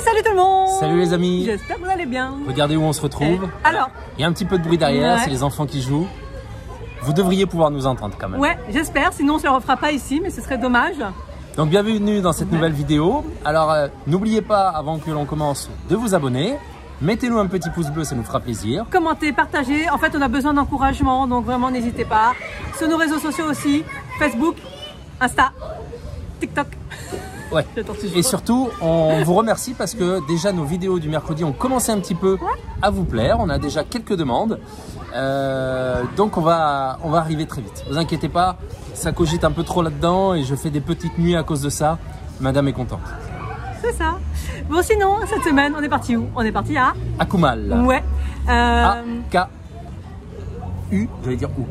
Salut tout le monde. Salut les amis. J'espère que vous allez bien. Regardez où on se retrouve. Alors, il y a un petit peu de bruit derrière, ouais. C'est les enfants qui jouent. Vous devriez pouvoir nous entendre quand même. Ouais, j'espère, sinon on ne le refera pas ici, mais ce serait dommage. Donc bienvenue dans cette nouvelle vidéo. Alors n'oubliez pas, avant que l'on commence, de vous abonner. Mettez-nous un petit pouce bleu, ça nous fera plaisir. Commentez, partagez. En fait, on a besoin d'encouragement, donc vraiment n'hésitez pas. Sur nos réseaux sociaux aussi, Facebook, Insta, TikTok. Ouais. Et surtout, on vous remercie parce que déjà nos vidéos du mercredi ont commencé un petit peu à vous plaire. On a déjà quelques demandes. Donc on va arriver très vite. Ne vous inquiétez pas, ça cogite un peu trop là-dedans et je fais des petites nuits à cause de ça. Madame est contente. C'est ça. Bon, sinon, cette semaine, on est parti où? On est parti à Akumal. Ouais. A-K-U, j'allais dire où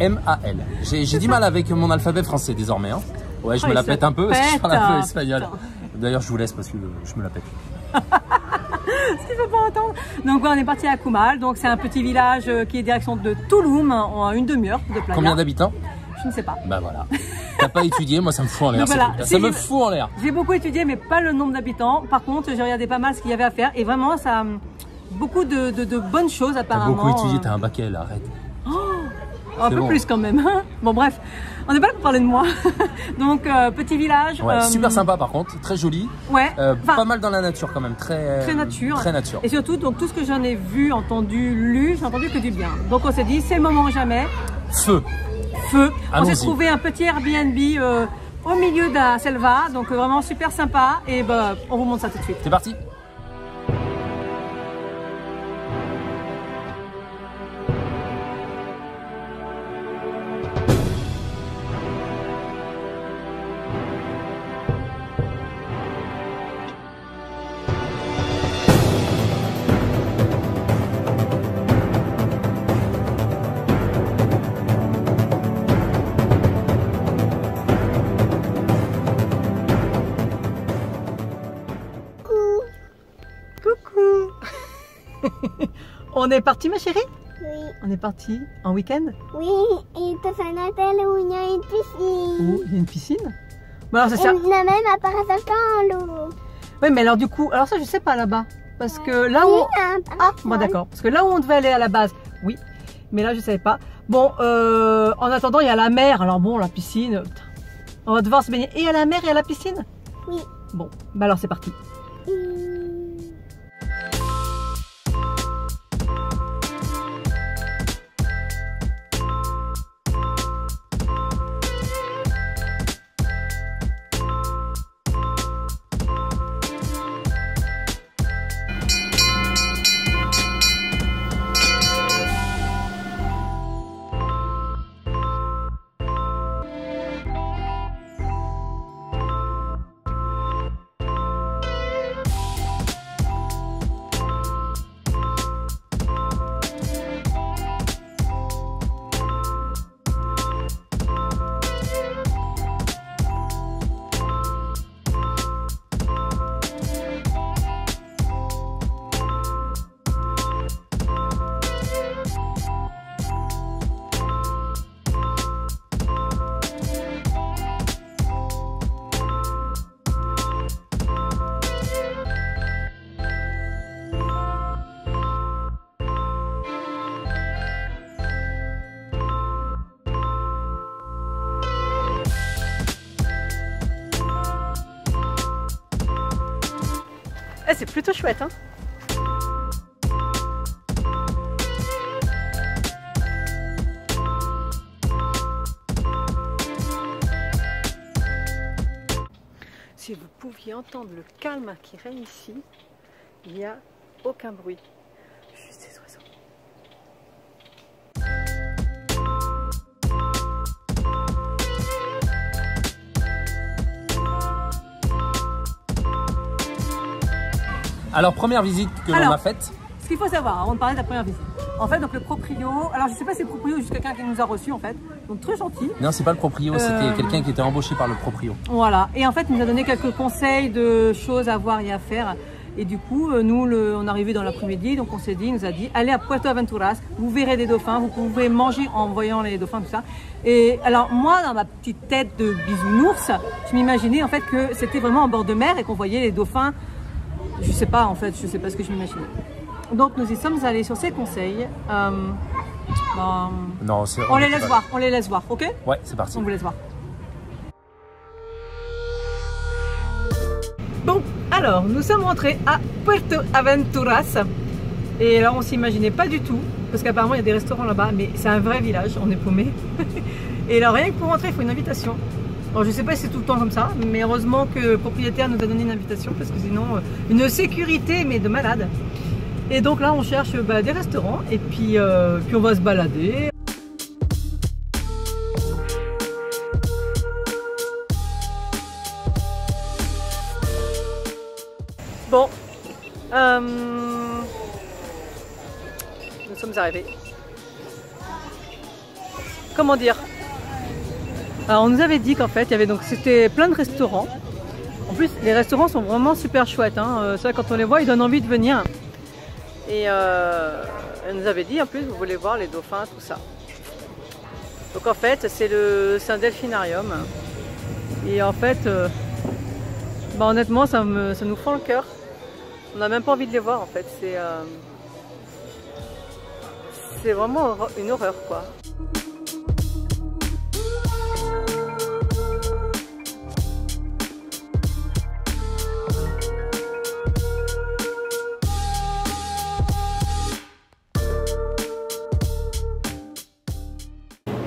M-A-L. J'ai du mal avec mon alphabet français désormais. Hein. Ouais, je me la pète un peu parce que je parle un peu espagnol. D'ailleurs, je vous laisse parce que je me la pète. Ce qu'il ne faut pas entendre. Donc, ouais, on est parti à Akumal. Donc, c'est un petit village qui est direction de Tulum, en une demi-heure de playa. Combien d'habitants? Je ne sais pas. Bah voilà. T'as pas étudié, moi ça me fout en l'air. Voilà. Ça me fout en l'air. J'ai beaucoup étudié, mais pas le nombre d'habitants. Par contre, j'ai regardé pas mal ce qu'il y avait à faire. Et vraiment, ça a beaucoup de bonnes choses apparemment. T'as beaucoup étudié, t'as un bac L, arrête. Un peu plus quand même. Bon bref, on n'est pas là pour parler de moi. Donc petit village. Ouais, super sympa par contre, très joli. Ouais. Pas mal dans la nature quand même, très nature. Très nature. Et surtout, donc tout ce que j'en ai vu, entendu, lu, j'ai entendu que du bien. Donc on s'est dit, c'est le moment ou jamais. Feu. On s'est trouvé un petit Airbnb au milieu de la selva, donc vraiment super sympa. Et bah, on vous montre ça tout de suite. C'est parti. On est parti ma chérie? Oui. On est parti en week-end? Oui, et te fais un hôtel où il y a une piscine. Oh, il y a une piscine? Bon, alors, ça et même à l'eau. Oui, mais alors du coup, alors ça je sais pas là-bas. Parce que là où... Ah, bon d'accord. Parce que là où on devait aller à la base, oui. Mais là je savais pas. Bon, en attendant il y a la mer. Alors bon, la piscine, on va devoir se baigner et à la mer et à la piscine? Oui. Bon, bah alors c'est parti. C'est plutôt chouette, hein. Si vous pouviez entendre le calme qui règne ici, il n'y a aucun bruit, juste des oiseaux. Alors première visite que l'on a faite. Ce qu'il faut savoir avant de parler de la première visite. En fait, donc le proprio, alors je sais pas si c'est le proprio ou juste quelqu'un qui nous a reçus en fait, donc très gentil. Non, c'est pas le proprio, c'était quelqu'un qui était embauché par le proprio. Voilà, et en fait il nous a donné quelques conseils de choses à voir et à faire. Et du coup, nous, on est arrivé dans l'après-midi, donc on s'est dit, il nous a dit, allez à Puerto Aventuras, vous verrez des dauphins, vous pouvez manger en voyant les dauphins, tout ça. Et alors moi, dans ma petite tête de bisounours, je m'imaginais en fait que c'était vraiment en bord de mer et qu'on voyait les dauphins je sais pas en fait, je sais pas ce que je m'imaginais. Donc nous y sommes allés sur ses conseils. Non, on les laisse voir, on les laisse voir, ok? Ouais, c'est parti. On vous laisse voir. Bon, alors nous sommes rentrés à Puerto Aventuras. Et alors on s'imaginait pas du tout, parce qu'apparemment il y a des restaurants là-bas, mais c'est un vrai village, on est paumé. Et alors rien que pour rentrer, il faut une invitation. Alors je sais pas si c'est tout le temps comme ça, mais heureusement que le propriétaire nous a donné une invitation, parce que sinon, une sécurité, mais de malade. Et donc là on cherche des restaurants, et puis on va se balader. Bon, nous sommes arrivés. Comment dire? Alors on nous avait dit qu'en fait, il y avait donc c'était plein de restaurants. En plus, les restaurants sont vraiment super chouettes. Hein. Ça, quand on les voit, ils donnent envie de venir. Et elle nous avait dit en plus, vous voulez voir les dauphins, tout ça. Donc en fait, c'est un delphinarium. Et en fait, honnêtement, ça nous fend le cœur. On n'a même pas envie de les voir en fait. C'est vraiment une horreur quoi.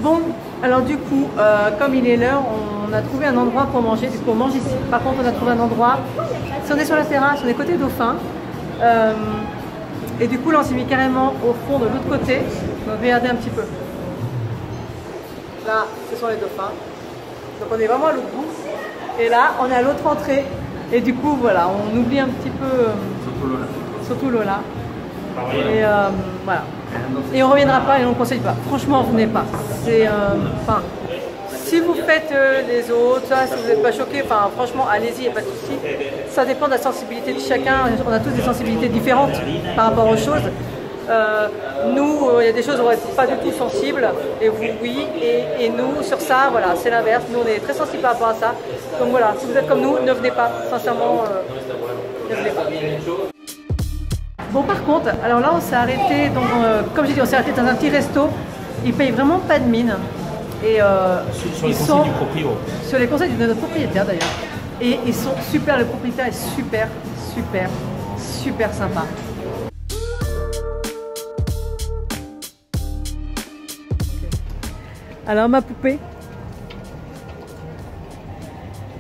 Bon, alors du coup, comme il est l'heure, on a trouvé un endroit pour manger. Du coup, on mange ici. Par contre, on a trouvé un endroit. Si on est sur la terrasse, on est côté dauphin. Et du coup, là, on s'est mis carrément au fond de l'autre côté. Donc, regardez un petit peu. Là, ce sont les dauphins. Donc, on est vraiment à l'autre bout. Et là, on est à l'autre entrée. Et du coup, voilà, on oublie un petit peu. Surtout Lola. Et voilà. Et on reviendra pas et on ne conseille pas. Franchement, venez pas. C'est si vous faites les autres, ça, si vous n'êtes pas choqué, franchement, allez-y, il n'y a pas de souci. Ça dépend de la sensibilité de chacun. On a tous des sensibilités différentes par rapport aux choses. Nous, il y a des choses où on n'est pas du tout sensibles, et vous, oui. Et nous, sur ça, voilà, c'est l'inverse. Nous, on est très sensibles par rapport à ça. Donc voilà, si vous êtes comme nous, ne venez pas. Sincèrement, ne venez pas. Bon, par contre, alors là, on s'est arrêté, donc, comme j'ai dit, on s'est arrêté dans un petit resto. Ils payent vraiment pas de mine. Et sur les conseils du proprio. Sur les conseils de notre propriétaire d'ailleurs. Et ils sont super, le propriétaire est super, super, super sympa. Alors ma poupée,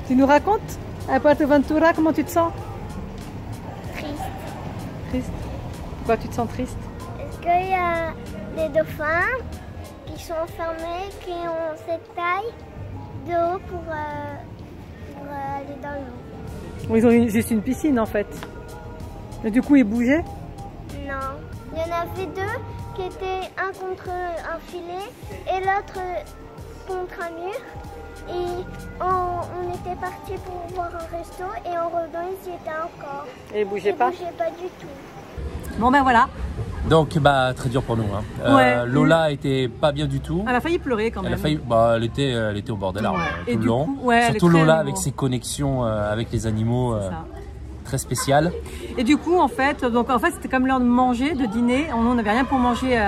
tu nous racontes à Puerto Aventura comment tu te sens? Triste. Triste? Pourquoi tu te sens triste? Est-ce qu'il y a des dauphins qui sont enfermés, qui ont cette taille d'eau pour aller dans l'eau? Ils ont juste une piscine en fait. Et du coup ils bougeaient? Non. Il y en avait deux qui étaient un contre un filet et l'autre contre un mur. Et on était parti pour voir un resto et en revenant ils y étaient encore. Et ils bougeaient pas? Ils bougeaient pas du tout. Bon ben voilà. Donc très dur pour nous. Hein. Ouais. Lola était pas bien du tout. Elle a failli pleurer quand même. Elle était au bord des larmes tout le long. Coup, ouais, surtout Lola avec ses connexions avec les animaux très spéciales. Et du coup en fait c'était comme l'heure de manger, de dîner. On n'avait rien pour manger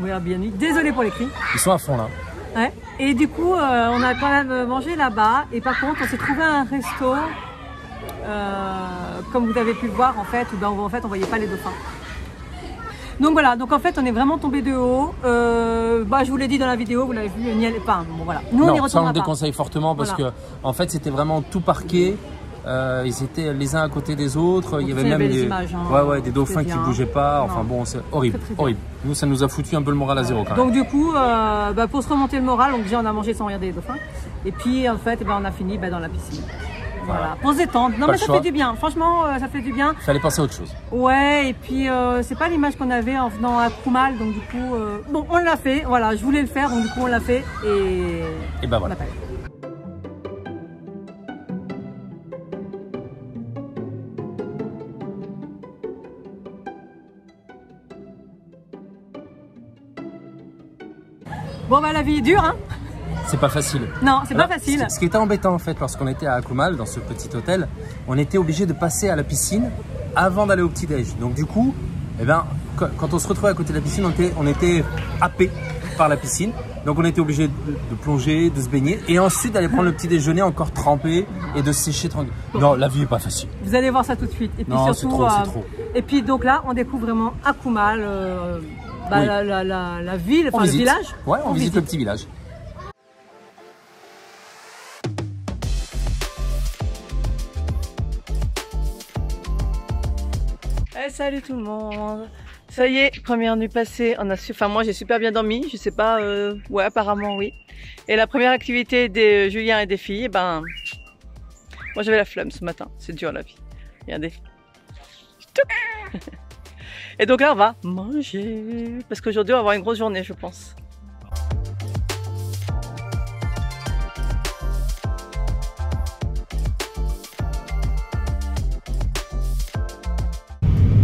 au Airbnb. Désolé pour les cris. Ils sont à fond là. Ouais. Et du coup on a quand même mangé là-bas. Et par contre on s'est trouvé un resto. Comme vous avez pu le voir en fait, où en fait on voyait pas les dauphins. Donc voilà, donc en fait on est vraiment tombé de haut. Je vous l'ai dit dans la vidéo, vous l'avez vu, bon voilà. Nous on y retournera pas. Ça on le déconseille fortement parce que en fait c'était vraiment tout parqué. Ils étaient les uns à côté des autres. Donc, il y avait même des images, hein, des dauphins qui bougeaient pas. Enfin bon, c'est horrible, horrible. Nous ça nous a foutu un peu le moral à zéro quand même. Donc du coup, pour se remonter le moral, donc déjà on a mangé sans regarder les dauphins. Et puis en fait, on a fini dans la piscine. Voilà, pour se détendre. Non mais ça fait du bien, franchement ça fait du bien. Il fallait penser à autre chose. Ouais, et puis c'est pas l'image qu'on avait en venant à Krumal, donc du coup, bon on l'a fait, voilà, je voulais le faire, donc du coup on l'a fait et ben voilà. Bon la vie est dure, hein. c'est pas facile. Non, c'est pas facile. Ce qui était embêtant en fait, lorsqu'on était à Akumal, dans ce petit hôtel, on était obligé de passer à la piscine avant d'aller au petit-déj. Donc du coup, eh ben, quand on se retrouvait à côté de la piscine, on était happé par la piscine. Donc on était obligé de plonger, de se baigner et ensuite d'aller prendre le petit déjeuner encore trempé et de sécher tranquille. Non, la vie est pas facile. Vous allez voir ça tout de suite. Et puis non, surtout, c'est trop. Et puis donc là, on découvre vraiment Akumal, Oui. la ville, enfin le village. Ouais, on visite le petit village. Hey, salut tout le monde. Ça y est, première nuit passée, on a su. Enfin moi j'ai super bien dormi, je sais pas, ouais apparemment oui. Et la première activité des Julien et des filles, ben moi j'avais la flemme ce matin, c'est dur la vie. Regardez. Et donc là on va manger parce qu'aujourd'hui on va avoir une grosse journée je pense.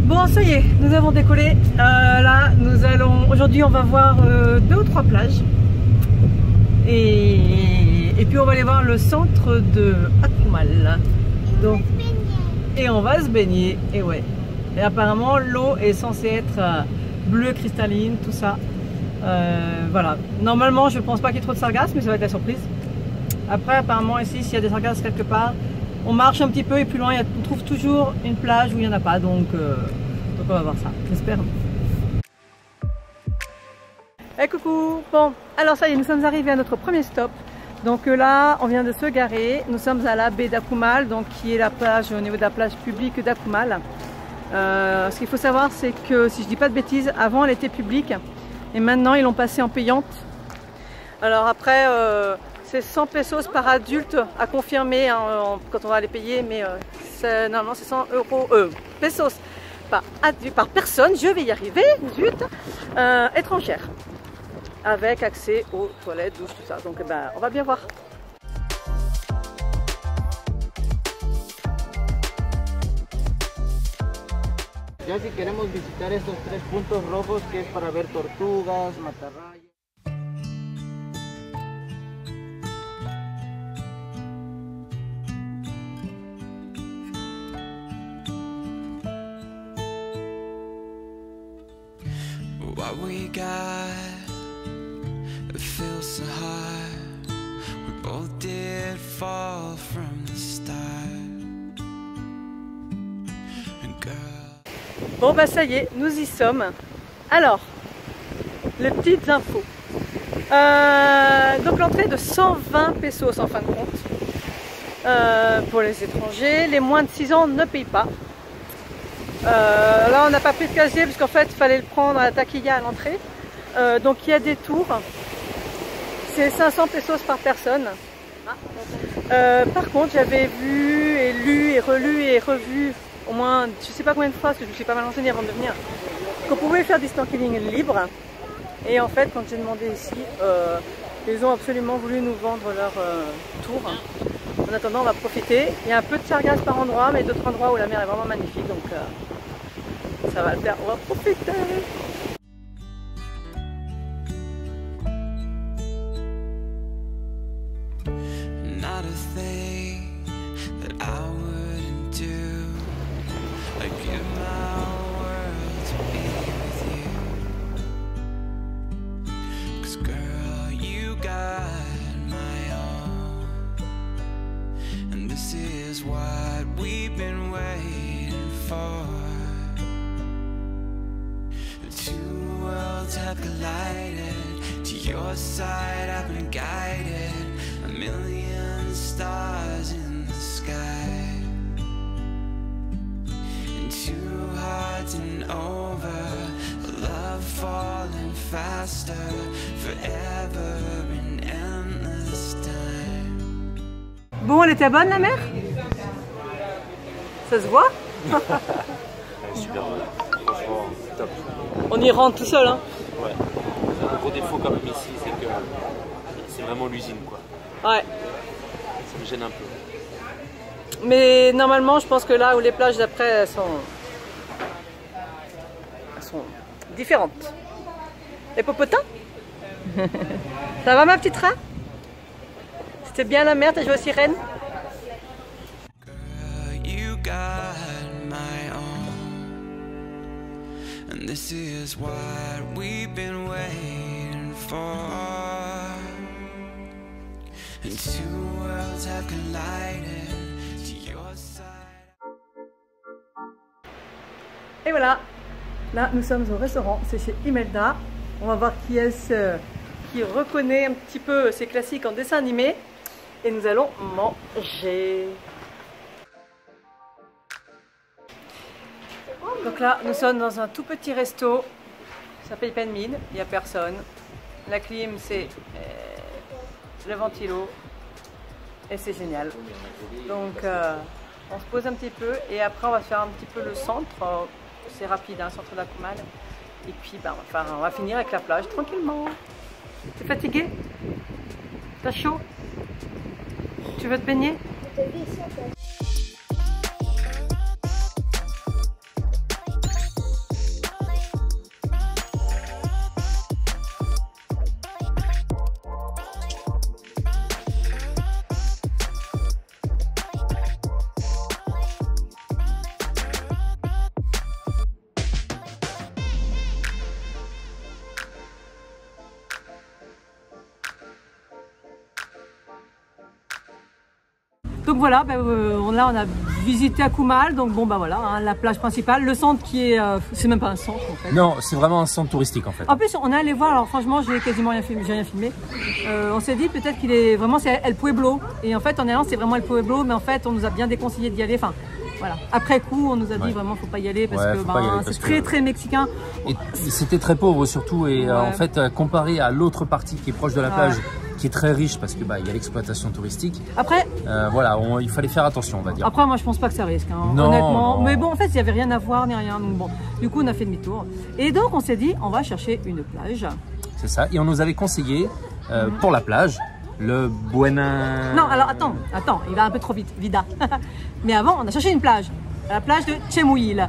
Bon, ça y est, nous avons décollé. Là, nous allons. Aujourd'hui, on va voir 2 ou 3 plages. Et puis, on va aller voir le centre de Akumal. Donc, et on va se baigner. Et ouais. Et apparemment, l'eau est censée être bleue cristalline, tout ça. Voilà. Normalement, je pense pas qu'il y ait trop de sargasses, mais ça va être la surprise. Après, apparemment, ici, s'il y a des sargasses quelque part, on marche un petit peu et plus loin, on trouve toujours une plage où il n'y en a pas. Donc on va voir ça, j'espère. Hey, coucou. Bon, alors ça y est, nous sommes arrivés à notre premier stop. Donc là, on vient de se garer. Nous sommes à la baie d'Akumal, donc qui est la plage au niveau de la plage publique d'Akumal. Ce qu'il faut savoir, c'est que si je dis pas de bêtises, avant elle était publique et maintenant ils l'ont passée en payante. Alors après, c'est 100 pesos par adulte à confirmer hein, quand on va les payer, mais normalement c'est 100 pesos par personne, je vais y arriver, zut, étrangère, avec accès aux toilettes, douches, tout ça. Donc ben, on va bien voir. Ya si queremos visitar estos 3 puntos rojos que es para ver tortugas, matarrayas. What we got, it feels so hard. We both did fall from the start. And girl. Bon bah ça y est, nous y sommes. Alors, les petites infos. Donc l'entrée de 120 pesos en fin de compte. Pour les étrangers, les moins de 6 ans ne payent pas. Là on n'a pas pris de casier parce qu'en fait il fallait le prendre à la taquilla à l'entrée. Donc il y a des tours, c'est 500 pesos par personne. Par contre j'avais vu et lu et relu et revu au moins je sais pas combien de fois parce que je me suis pas mal renseignée avant de venir qu'on pouvait faire du snorkeling libre. Et en fait quand j'ai demandé ici, ils ont absolument voulu nous vendre leur tour. En attendant on va profiter, il y a un peu de sargasses par endroit mais d'autres endroits où la mer est vraiment magnifique donc ça va le faire, on va profiter. Not a thing that I wouldn't do. I give my world to be with you. 'Cause girl, you got my own. And this is what we've been waiting for. Two worlds have collided. To your side I've been guided. A million stars in the sky. And 2 hearts and over. Love falling faster. Forever and endless time. Bon, elle était bonne la mer? Ça se voit? Super bonne, franchement top. On y rentre tout seul hein? Ouais. Le gros défaut quand même ici, c'est que c'est vraiment l'usine quoi. Ouais. Ça me gêne un peu. Mais normalement, je pense que là où les plages d'après elles sont différentes. Les popotins? Ça va ma petite rat? C'était bien la mer, t'as joué aux sirènes? You got my own, and this is what we've been waiting for. And two worlds have collided to your side. Et voilà, là nous sommes au restaurant, c'est chez Imelda. On va voir qui est-ce qui reconnaît un petit peu ces classiques en dessin animé. Et nous allons manger. Donc là, nous sommes dans un tout petit resto. Ça paye pas de mine, il n'y a personne. La clim, c'est le ventilo. Et c'est génial. Donc, on se pose un petit peu. Et après, on va faire un petit peu le centre. C'est rapide, hein, centre d'Akumal. Et puis, ben, on va finir avec la plage tranquillement. T'es fatigué? T'as chaud? Tu veux te baigner? Donc voilà, là on a visité Akumal, donc bon bah voilà, hein, la plage principale, le centre qui est, c'est même pas un centre en fait. Non, c'est vraiment un centre touristique en fait. En plus on est allé voir, alors franchement j'ai quasiment rien filmé, on s'est dit peut-être qu'il est vraiment, c'est El Pueblo, et en fait en allant c'est vraiment El Pueblo, mais en fait on nous a bien déconseillé d'y aller, enfin voilà. Après coup on nous a dit vraiment faut pas y aller parce que c'est très très mexicain. Et c'était très pauvre surtout, et en fait comparé à l'autre partie qui est proche de la plage, qui est très riche parce que il y a l'exploitation touristique. Après, voilà, il fallait faire attention, on va dire. Après, moi, je pense pas que ça risque, hein, non, honnêtement. Non. Mais bon, en fait, il y avait rien à voir ni rien. Donc bon, du coup, on a fait demi-tour. Et donc, on s'est dit, on va chercher une plage. C'est ça. Et on nous avait conseillé pour la plage le Buena. Non, alors attends, il va un peu trop vite, Vida. Mais avant, on a cherché une plage, la plage de Chemuil,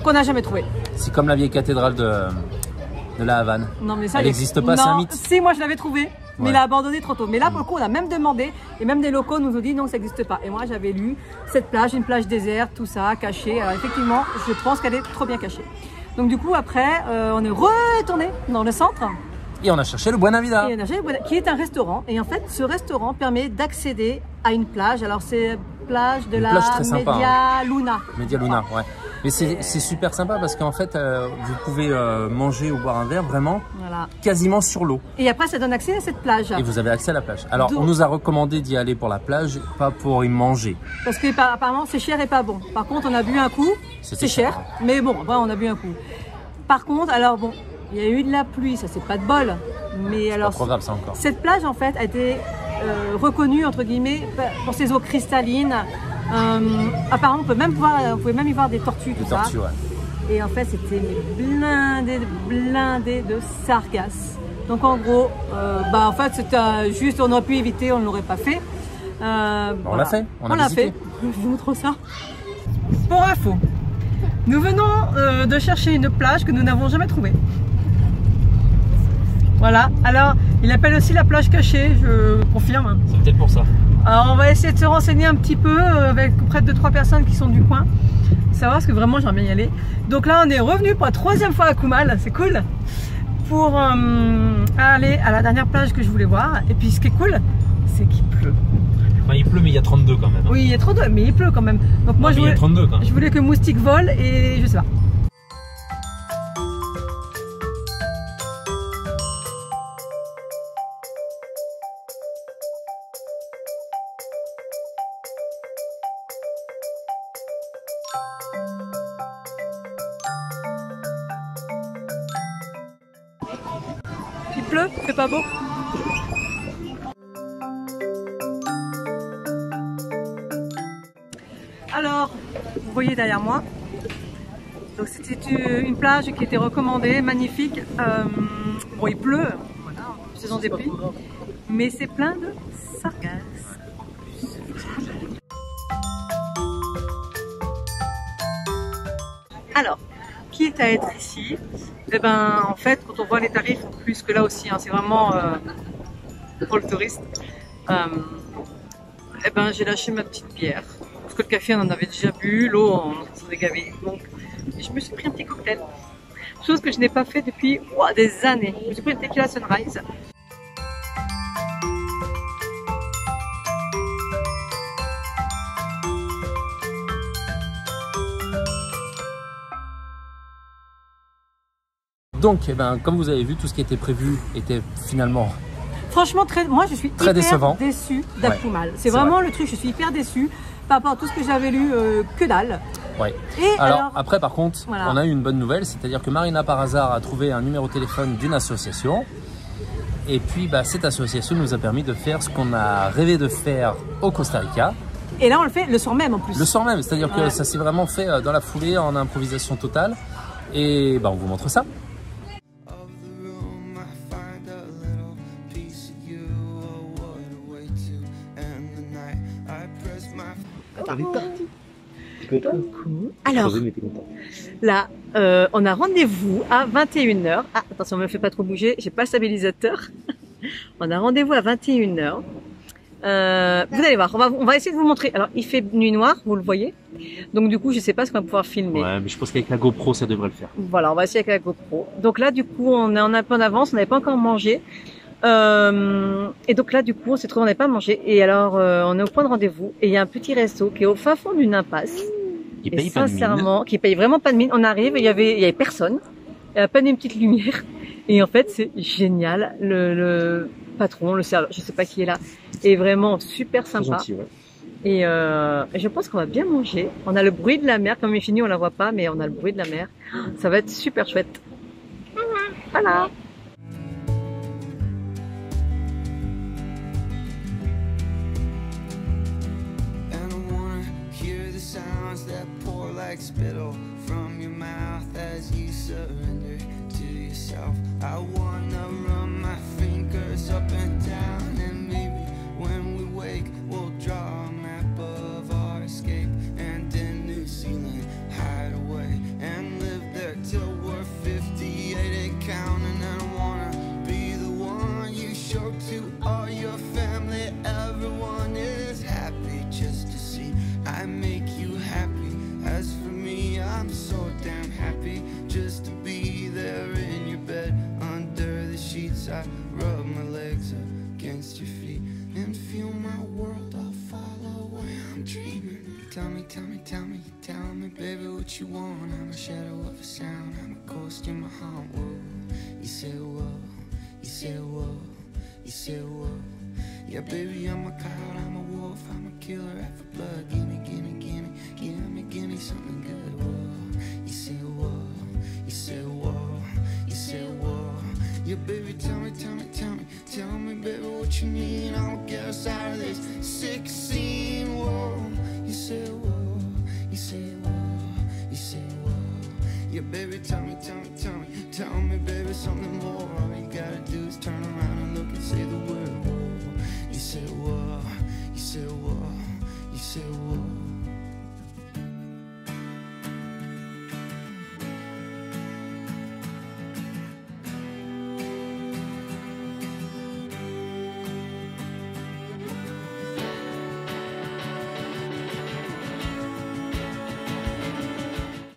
qu'on n'a jamais trouvée. C'est comme la vieille cathédrale de la Havane. Non, mais ça, elle n'existe pas, c'est un mythe. Si, moi je l'avais trouvé, mais il a abandonné trop tôt. Mais là, pour le coup, on a même demandé, et même des locaux nous ont dit non, ça n'existe pas. Et moi, j'avais lu cette plage, une plage déserte, tout ça, cachée. Alors effectivement, je pense qu'elle est trop bien cachée. Donc du coup, après, on est retourné dans le centre. Et on a cherché le Buena Vida. Qui est un restaurant. Et en fait, ce restaurant permet d'accéder à une plage. Alors, c'est plage de la Media Luna. Media Luna, ouais. Mais c'est super sympa parce qu'en fait, vous pouvez manger ou boire un verre vraiment quasiment sur l'eau. Et après, ça donne accès à cette plage. Et vous avez accès à la plage. Alors, on nous a recommandé d'y aller pour la plage, pas pour y manger. Parce que apparemment, c'est cher et pas bon. Par contre, on a bu un coup. C'est cher, mais bon, après, on a bu un coup. Par contre, alors bon, il y a eu de la pluie, ça c'est pas de bol. Mais alors, pas trop grave, ça encore. Cette plage, en fait, a été reconnue, entre guillemets, pour ses eaux cristallines. Apparemment, on pouvait même y voir des tortues, tout ça. Ouais. Et en fait, c'était blindé de sargasses. Donc en gros, en fait, c'était juste, on aurait pu éviter, on ne l'aurait pas fait. On l'a fait, on l'a fait. Je vous montre ça. Pour info, nous venons de chercher une plage que nous n'avons jamais trouvée. Voilà, alors il appelle aussi la plage cachée, je confirme. C'est peut-être pour ça. Alors on va essayer de se renseigner un petit peu avec près de 3 personnes qui sont du coin, savoir parce que vraiment j'aimerais bien y aller. Donc là on est revenu pour la 3e fois à Akumal, c'est cool, pour aller à la dernière plage que je voulais voir. Et puis ce qui est cool, c'est qu'il pleut. Enfin, il pleut mais il y a 32 quand même. Hein. Oui, il y a 32 mais il pleut quand même. Donc moi je voulais que Moustique vole et je sais pas. Il pleut, c'est pas beau. Alors, vous voyez derrière moi, donc c'était une plage qui était recommandée, magnifique. Bon, il pleut, voilà, saison des pluies, mais c'est plein de sargasses. Alors, qui est à être ici? Eh ben, en fait, quand on voit les tarifs, en plus que là aussi, hein, c'est vraiment pour le touriste. eh ben, j'ai lâché ma petite bière. Parce que le café, on en avait déjà bu, l'eau, on s'en avait gavé. Donc, je me suis pris un petit cocktail. Chose que je n'ai pas fait depuis des années. Je me suis pris le tequila Sunrise. Donc, eh ben, comme vous avez vu, tout ce qui était prévu était finalement... Franchement, moi je suis très décevant. Déçue d'Apumal. C'est vraiment le truc, je suis hyper déçue par rapport à tout ce que j'avais lu, que dalle. Ouais. Et alors, après, par contre, on a eu une bonne nouvelle, c'est-à-dire que Marina, par hasard, a trouvé un numéro de téléphone d'une association. Et puis, cette association nous a permis de faire ce qu'on a rêvé de faire au Costa Rica. Et là, on le fait le soir même en plus. Le soir même, c'est-à-dire que ça s'est vraiment fait dans la foulée, en improvisation totale. Et on vous montre ça. Alors, là, on a rendez-vous à 21h. Ah, attention, ne me fais pas trop bouger, j'ai pas le stabilisateur. On a rendez-vous à 21h. Vous allez voir, on va essayer de vous montrer. Alors, il fait nuit noire, vous le voyez. Donc, du coup, je sais pas ce qu'on va pouvoir filmer. Ouais, mais je pense qu'avec la GoPro, ça devrait le faire. Voilà, on va essayer avec la GoPro. Donc là, du coup, on est un peu en avance, on n'avait pas encore mangé. Et donc là, du coup, on s'est trouvé, on n'avait pas mangé. Et alors, on est au point de rendez-vous. Et il y a un petit resto qui est au fin fond d'une impasse. Qui paye pas de mine. Qui paye vraiment pas de mine. On arrive, il y avait personne. Il y a à peine une petite lumière. Et en fait, c'est génial. Le patron, le serveur, je sais pas qui est là, est vraiment super sympa. Gentil, ouais. Et je pense qu'on va bien manger. On a le bruit de la mer. Comme il finit, on la voit pas, mais on a le bruit de la mer. Ça va être super chouette. Voilà. Like spittle from your mouth as you surrender to yourself. I wanna run my fingers up and down, and maybe when we wake we'll draw a map of our escape, and in New Zealand hide away and live there till we're 58 and counting. And I wanna be the one you show to all your family. Everyone is happy just to see I make you happy. As for me, I'm so damn happy just to be there in your bed under the sheets. I rub my legs against your feet and feel my world all fall away. I'm dreaming. Tell me, tell me, tell me, tell me, baby, what you want. I'm a shadow of a sound, I'm a ghost in my heart. Whoa, you say whoa, you say whoa, you say whoa. Yeah, baby, I'm a cloud, I'm a wolf, I'm a killer after blood. Gimme, gimme, gimme, gimme, gimme something good. Whoa, you say whoa, you say whoa, you say whoa. Yeah, baby, tell me, tell me, tell me, tell me, baby, what you need. I'll get us out of this sick scene. Whoa, you say whoa, you say whoa, you say whoa. Yeah, baby, tell me, tell me, tell me, tell me, baby, something more. All you gotta do is turn around and look and say the word. Whoa. You say whoa, you say whoa, you say whoa.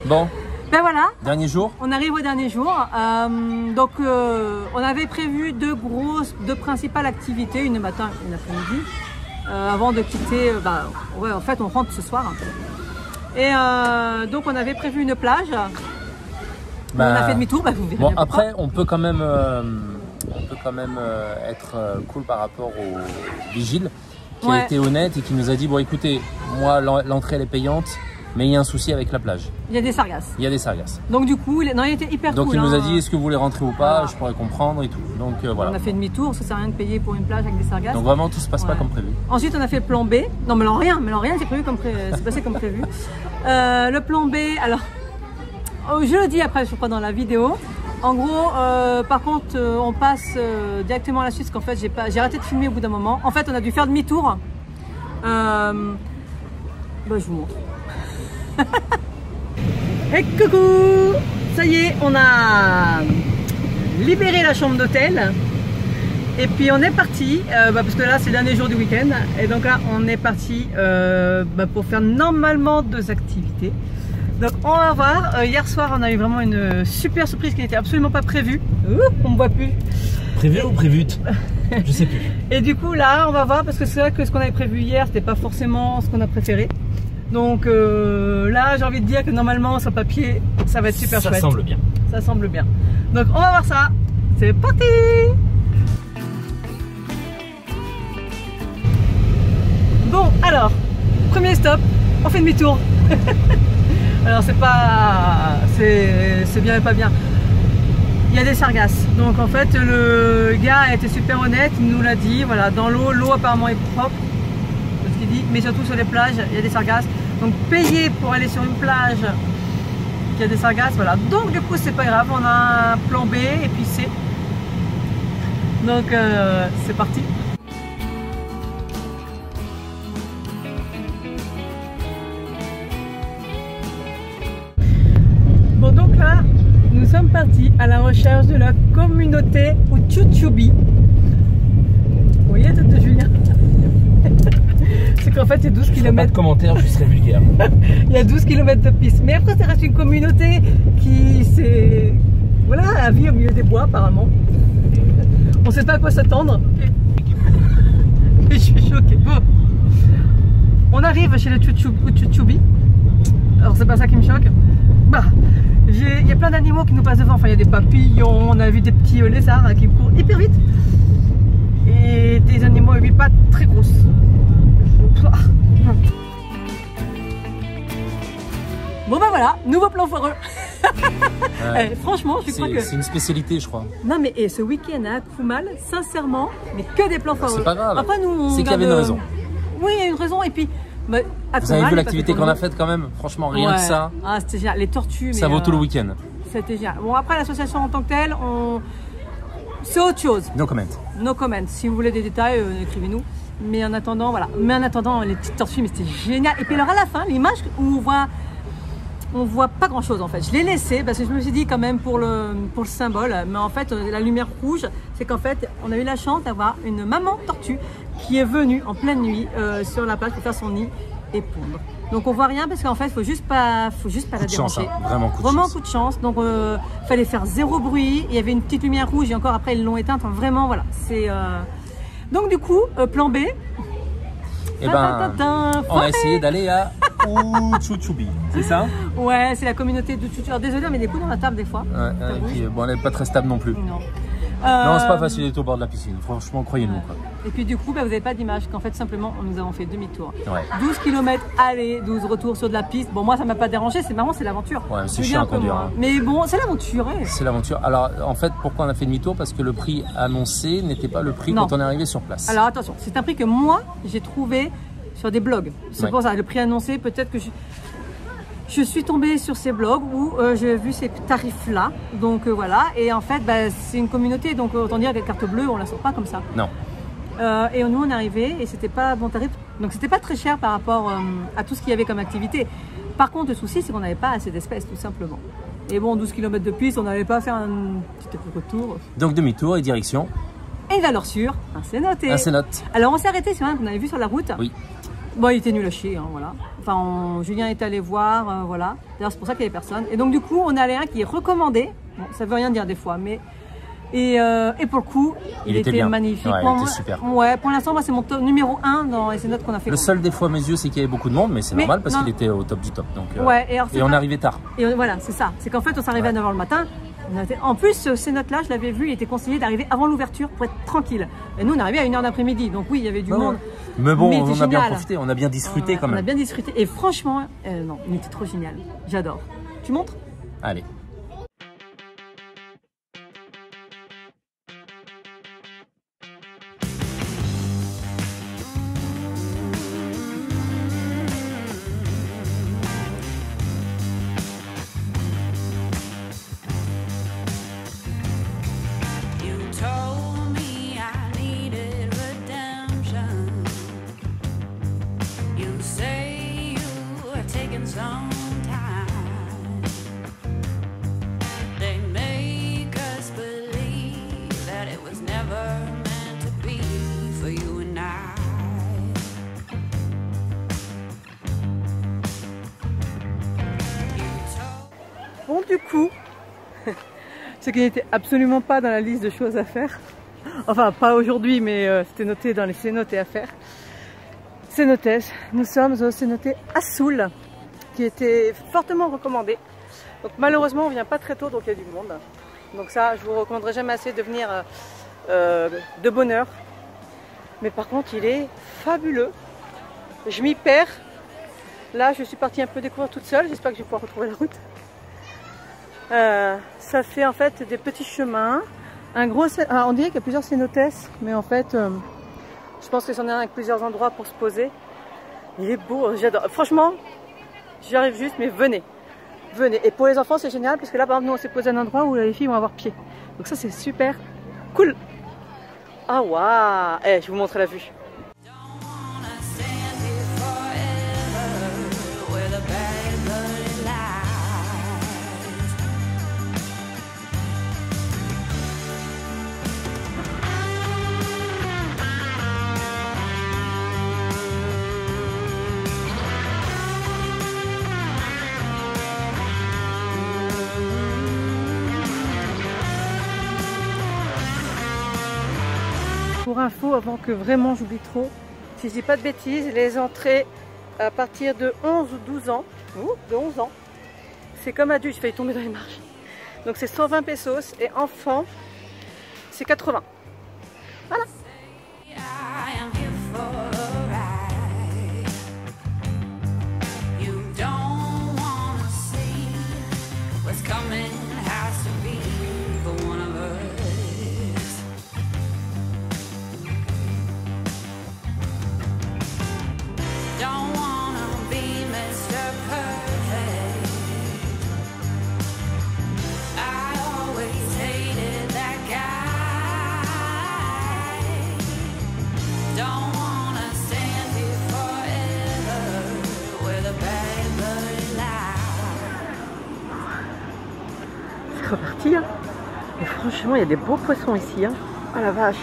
Bon. Ben voilà. Dernier jour. On arrive au dernier jour. Donc, on avait prévu deux principales activités, une le matin, une l'après-midi, avant de quitter. En fait, on rentre ce soir. Et donc, on avait prévu une plage. On a fait demi-tour. Vous verrez. Bon, après, on peut quand même être cool par rapport au vigile qui a été honnête et qui nous a dit bon, écoutez, moi, l'entrée elle est payante. Mais il y a un souci avec la plage. Il y a des sargasses. Il y a des sargasses. Donc du coup, il était hyper cool. Donc il nous a dit est-ce que vous voulez rentrer ou pas, je pourrais comprendre et tout. Donc voilà. On a fait demi-tour, ça sert à rien de payer pour une plage avec des sargasses. Donc vraiment tout se passe pas comme prévu. Ensuite on a fait le plan B. Non mais rien, c'est prévu c'est passé comme prévu. Le plan B, alors je le dis après je crois dans la vidéo. En gros, par contre on passe directement à la suite parce qu'en fait j'ai arrêté de filmer au bout d'un moment. En fait on a dû faire demi-tour. Je vous montre. Et coucou! Ça y est, on a libéré la chambre d'hôtel Et puis on est parti, parce que là c'est le dernier jour du week-end, et donc là on est parti pour faire normalement 2 activités. Donc on va voir, hier soir on a eu vraiment une super surprise qui n'était absolument pas prévue. On me voit plus. Prévu ou prévute? Je sais plus. Et du coup là on va voir, parce que c'est vrai que ce qu'on avait prévu hier c'était pas forcément ce qu'on a préféré. Donc là j'ai envie de dire que normalement sur papier ça va être super chouette. Ça semble bien. Ça semble bien. Donc on va voir ça. C'est parti! Bon alors, premier stop, on fait demi-tour. Alors c'est pas... c'est bien et pas bien. Il y a des sargasses. Donc en fait le gars a été super honnête, il nous l'a dit. Voilà, dans l'eau apparemment est propre. C'est ce qu'il dit. Mais surtout sur les plages, il y a des sargasses. Donc payer pour aller sur une plage qui a des sargasses, voilà. Donc du coup c'est pas grave, on a un plan B et puis C. Donc c'est parti. Bon donc là, nous sommes partis à la recherche de la communauté Uchuchubi. Vous voyez la tête de Julien? C'est qu'en fait il y a 12 km. Pas de commentaires, je serais vulgaire. Il y a 12 km de piste. Mais après ça reste une communauté qui s'est... Voilà, à vie au milieu des bois apparemment. On sait pas à quoi s'attendre. Et je suis choquée. Bon. On arrive chez le Uchuchubi. Alors c'est pas ça qui me choque. Bah, il y a plein d'animaux qui nous passent devant. Enfin il y a des papillons, on a vu des petits lézards qui courent hyper vite. Et des animaux à 8 pattes très grosses. Bon bah voilà, nouveau plan foireux. Franchement, je crois que... C'est une spécialité, je crois. Non mais ce week-end à Koumal, sincèrement, mais que des plans foireux. C'est pas grave. Après, nous, c'est qu'il y avait une raison. Oui, il y a une raison. Et puis, vous avez vu l'activité qu'on a faite quand même? Franchement, rien que ça. Ah, c'était génial. Les tortues. Ça vaut tout le week-end. C'était génial. Bon, après, l'association en tant que telle, c'est autre chose. No comment. No comment. Si vous voulez des détails, écrivez-nous. Mais en attendant, voilà. Mais en attendant, les petites tortues, mais c'était génial. Et puis alors à la fin, l'image où on voit pas grand chose en fait. Je l'ai laissé parce que je me suis dit quand même pour le symbole. Mais en fait, la lumière rouge, c'est qu'en fait, on a eu la chance d'avoir une maman tortue qui est venue en pleine nuit sur la plage pour faire son nid et pondre. Donc on voit rien parce qu'en fait, faut juste pas la déranger. Hein. Vraiment coup de chance. Donc fallait faire zéro bruit. Il y avait une petite lumière rouge et encore après ils l'ont éteinte. Enfin, vraiment voilà. C'est donc du coup, plan B. Eh ben, on a essayé d'aller à Uchuchubi, c'est ça? Ouais, c'est la communauté de Uchuchubi. Alors désolé, on met des coups dans la table des fois. Et puis, bon, elle n'est pas très stable non plus. Non. Non, c'est pas facile d'être au bord de la piscine, franchement, croyez-nous. Et puis du coup, vous n'avez pas d'image, qu'en fait simplement, nous avons fait demi-tour. Ouais. 12 km aller, 12 retours sur de la piste. Bon, moi ça m'a pas dérangé, c'est marrant, c'est l'aventure. Ouais, c'est chiant à conduire. Hein. Mais bon, c'est l'aventure. C'est l'aventure. Alors en fait, pourquoi on a fait demi-tour? Parce que le prix annoncé n'était pas le prix quand on est arrivé sur place. Alors attention, c'est un prix que moi j'ai trouvé sur des blogs. C'est pour ça, le prix annoncé, peut-être que je suis tombée sur ces blogs où j'ai vu ces tarifs-là. Donc voilà, et en fait, c'est une communauté, donc autant dire que la carte bleue, on la sort pas comme ça. Non. Et nous, on est arrivé et c'était pas bon tarif. Donc c'était pas très cher par rapport à tout ce qu'il y avait comme activité. Par contre, le souci, c'est qu'on n'avait pas assez d'espèces, tout simplement. Et bon, 12 km de piste, on n'avait pas fait un petit retour. Donc demi-tour et direction. Et une valeur sûre, un cénote. Un cénote. Alors on s'est arrêté sur un qu'on avait vu sur la route. Oui. Bon, il était nul à chier, hein, voilà. Enfin, Julien est allé voir, voilà. D'ailleurs, c'est pour ça qu'il n'y avait personne. Et donc, du coup, on a allé un qui est recommandé. Bon, ça veut rien dire des fois, mais... Et pour le coup, il était magnifique. Ouais, il était super. Ouais, pour l'instant, moi, c'est mon numéro 1 dans les notes qu'on a fait. Le seul défaut à mes yeux, c'est qu'il y avait beaucoup de monde, mais c'est normal parce qu'il était au top du top. Donc, ouais, et on est arrivé tard. Et voilà, c'est ça. C'est qu'en fait, on s'est arrivé à 9h le matin. En plus, ces notes-là, je l'avais vu, il était conseillé d'arriver avant l'ouverture pour être tranquille. Et nous, on est arrivé à 1h d'après-midi. Donc oui, il y avait du monde. Mais bon, on a bien profité, on a bien disfruté quand même. On a bien disfruté. Et franchement, non, il était trop génial. J'adore. Tu montres? Allez. They make us believe that it was never meant Bon, du coup, ce qui n'était absolument pas dans la liste de choses à faire, enfin pas aujourd'hui, mais c'était noté dans les cénotés à faire. Cénotes, nous sommes au cénoté Assoul, qui était fortement recommandé. Donc malheureusement on vient pas très tôt, donc il y a du monde. Donc ça, je vous recommanderai jamais assez de venir de bonne heure. Mais par contre il est fabuleux. Je m'y perds. Là je suis partie un peu découvrir toute seule, j'espère que je vais pouvoir retrouver la route. Ça fait en fait des petits chemins. Un gros, on dirait qu'il y a plusieurs cénotes, mais en fait je pense que c'en est un avec plusieurs endroits pour se poser. Il est beau, j'adore. Franchement, j'y arrive juste, mais venez. Venez. Et pour les enfants, c'est génial, parce que là, par exemple, nous, on s'est posé à un endroit où les filles vont avoir pied. Donc ça, c'est super cool. Ah, waouh. Eh, je vais vous montrer la vue. Pour info, avant que vraiment j'oublie trop, si je dis pas de bêtises, les entrées à partir de 11 ou 12 ans, de 11 ans, c'est comme adulte, j'ai failli tomber dans les marches. Donc c'est 120 pesos et enfant, c'est 80. Voilà. Reparti, hein. Et franchement il y a des beaux poissons ici, hein. Oh la vache.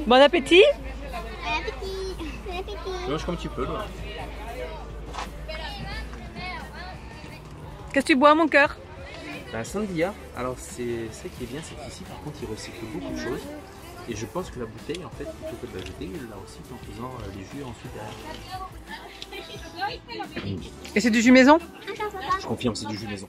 Bon appétit. Bon appétit. Bon appétit. Mange comme tu peux. Là. Qu'est-ce que tu bois, mon cœur? La Sandia, alors c'est ça qui est bien, c'est qu'ici par contre ils recyclent beaucoup de choses. Et je pense que la bouteille, en fait, plutôt que de la jeter, ils la recyclent en faisant les jus ensuite. Et c'est du jus maison? Je confirme, c'est du jus maison.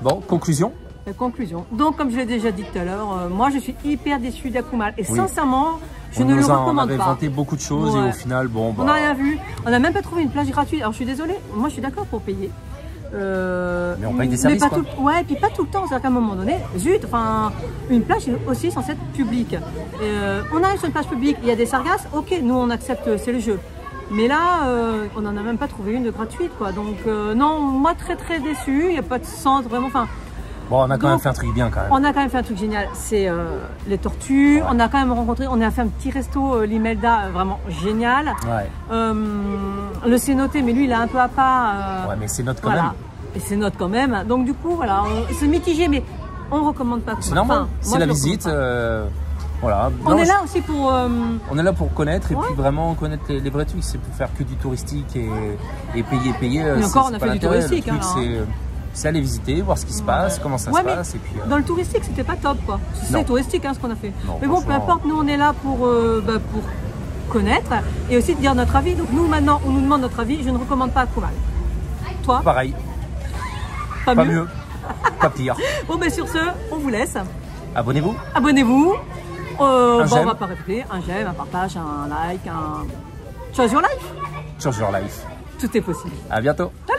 Bon, conclusion. Conclusion. Donc, comme je l'ai déjà dit tout à l'heure, moi je suis hyper déçue d'Akumal. Et sincèrement, je ne le recommande pas. On avait inventé beaucoup de choses et au final, bon, bah... On n'a rien vu. On n'a même pas trouvé une plage gratuite. Alors, je suis désolée. Moi, je suis d'accord pour payer. Mais on paye des services, quoi. Ouais, et puis pas tout le temps. C'est-à-dire qu'à un moment donné, zut, enfin, une plage est aussi censée être publique. On arrive sur une plage publique, il y a des sargasses. Ok, nous on accepte, c'est le jeu. Mais là, on n'en a même pas trouvé une de gratuite, quoi. Donc, non, moi très déçue. Il n'y a pas de centre, vraiment. Enfin, bon, on a quand même fait un truc bien, quand même. On a quand même fait un truc génial. C'est les tortues. Ouais. On a quand même rencontré. On a fait un petit resto, l'Imelda, vraiment génial. Ouais. Le cénoté, mais lui, il a un peu à part. Ouais, mais c'est notre quand voilà. même. Et c'est notre quand même. Donc, du coup, voilà, c'est mitigé, mais on recommande pas. C'est normal. Enfin, c'est la visite. Voilà. On est là aussi pour... On est là pour connaître et Ouais. puis vraiment connaître les vrais trucs. C'est pour faire que du touristique et payer. Mais encore, c'est on a pas fait du l'intérêt. touristique, Le truc, hein, c'est aller visiter, voir ce qui se passe, comment ça Ouais, se mais passe. Et puis, dans le touristique, c'était pas top, quoi. C'est Non. touristique, hein, ce qu'on a fait. Non, Mais bon, peu franchement. importe, nous, on est là pour connaître et aussi de dire notre avis. Donc nous, maintenant, on nous demande notre avis. Je ne recommande pas Krumal. Toi, pareil, pas pas mieux. mieux, pas pire. Bon, ben sur ce, on vous laisse. Abonnez-vous. Abonnez-vous. Un On j'aime. va pas répéter. Un j'aime, un partage, un like, un... Choose your life. Choose your life. Tout est possible. À bientôt. Ciao.